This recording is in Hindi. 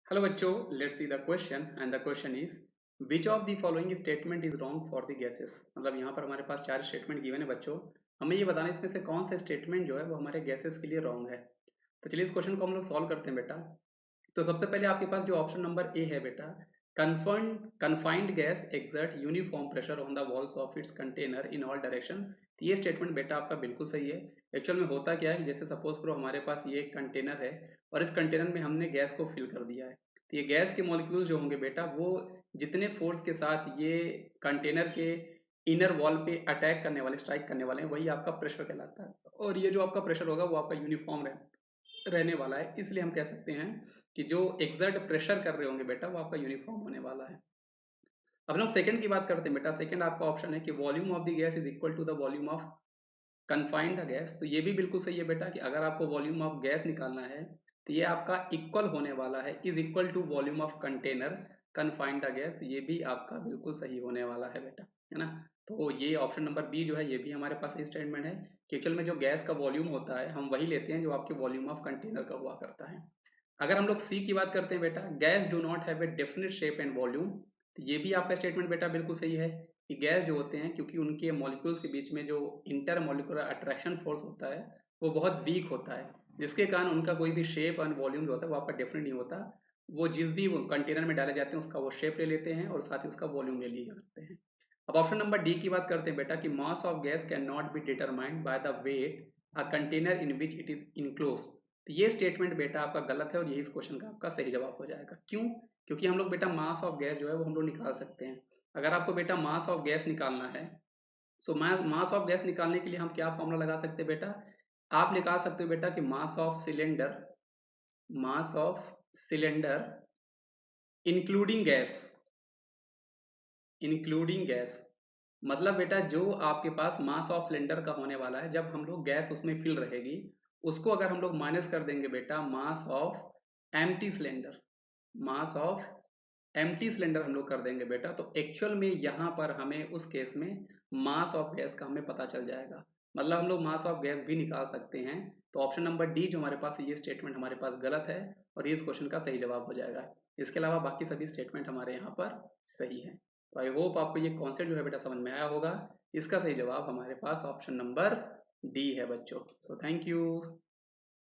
हेलो बच्चों, let's see the question and the question is which of the following statement is wrong for the gases. मतलब यहाँ पर हमारे पास चार स्टेटमेंट गिवन है बच्चों। हमें ये बताना है इसमें से कौन सा स्टेटमेंट जो है वो हमारे गैसेस के लिए रॉन्ग है। तो चलिए इस क्वेश्चन को हम लोग सॉल्व करते हैं बेटा। तो सबसे पहले आपके पास जो ऑप्शन नंबर ए है बेटा, confined gas exert uniform pressure on the walls of its container in all direction. तो ये स्टेटमेंट बेटा आपका बिल्कुल सही है। एक्चुअल में होता क्या है कि जैसे सपोज करो हमारे पास ये एक कंटेनर है और इस कंटेनर में हमने गैस को फिल कर दिया है। तो ये गैस के मॉलिक्यूल्स जो होंगे बेटा वो जितने फोर्स के साथ ये कंटेनर के इनर वॉल पे अटैक करने वाले, स्ट्राइक करने वाले हैं, वही आपका प्रेशर कहलाता है। और ये जो आपका प्रेशर होगा वो आपका यूनिफॉर्म रहने वाला है। इसलिए हम कह सकते हैं कि जो एक्सर्ट प्रेशर कर रहे होंगे बेटा वो आपका यूनिफॉर्म होने वाला है। अब लोग सेकंड की बात करते हैं बेटा। सेकंड आपका ऑप्शन है कि volume of the gas is equal to the volume of confined the gas. तो ये भी बिल्कुल सही है बेटा कि अगर आपको वॉल्यूम ऑफ गैस निकालना है तो ये आपका इक्वल होने वाला है, is equal to volume of container confined the gas. ये भी आपका बिल्कुल सही होने वाला है बेटा, है ना। तो ये ऑप्शन नंबर बी जो है ये भी हमारे पास सही स्टेटमेंट है कि एक्चुअल में जो गैस का वॉल्यूम होता है हम वही लेते हैं जो आपके वॉल्यूम ऑफ कंटेनर का हुआ करता है। अगर हम लोग सी की बात करते हैं बेटा, gas do not have a definite shape and volume. तो ये भी आपका स्टेटमेंट बेटा बिल्कुल सही है कि गैस जो होते हैं क्योंकि उनके मॉलिक्यूल्स के बीच में जो इंटर मॉलिक्यूलर अट्रैक्शन फोर्स होता है वो बहुत वीक होता है, जिसके कारण उनका कोई भी शेप एंड वॉल्यूम जो होता है वो आपका डेफिनेट नहीं होता। वो जिस भी कंटेनर में डाले जाते हैं उसका वो शेप ले लेते हैं और साथ ही उसका वॉल्यूम ले लिया करते हैं। अब ऑप्शन नंबर डी की बात करते हैं बेटा कि mass of gas can not be determined by the weight a container in which it is enclose. तो ये स्टेटमेंट बेटा आपका गलत है और यही इस क्वेश्चन का आपका सही जवाब हो जाएगा। क्यों? क्योंकि हम लोग बेटा मास ऑफ गैस जो है वो हम लोग निकाल सकते हैं। अगर आपको बेटा मास ऑफ गैस निकालना है, सो मास ऑफ गैस निकालने के लिए हम क्या फॉर्मूला लगा सकते हैं बेटा। आप निकाल सकते हो बेटा कि mass of cylinder including gas. मतलब बेटा जो आपके पास मास ऑफ सिलेंडर का होने वाला है जब हम लोग गैस उसमें फिल रहेगी, उसको अगर हम लोग माइनस कर देंगे बेटा mass of empty cylinder, mass of empty cylinder हम लोग कर देंगे बेटा, तो एक्चुअल में यहाँ पर हमें उस केस में मास ऑफ गैस का हमें पता चल जाएगा। मतलब हम लोग मास ऑफ गैस भी निकाल सकते हैं। तो ऑप्शन नंबर डी जो हमारे पास है ये स्टेटमेंट हमारे पास गलत है और ये इस क्वेश्चन का सही जवाब हो जाएगा। इसके अलावा बाकी सभी स्टेटमेंट हमारे यहाँ पर सही है। तो आई होप आपको ये कॉन्सेप्ट जो है बेटा समझ में आया होगा। इसका सही जवाब हमारे पास ऑप्शन नंबर डी है बच्चों। So thank you.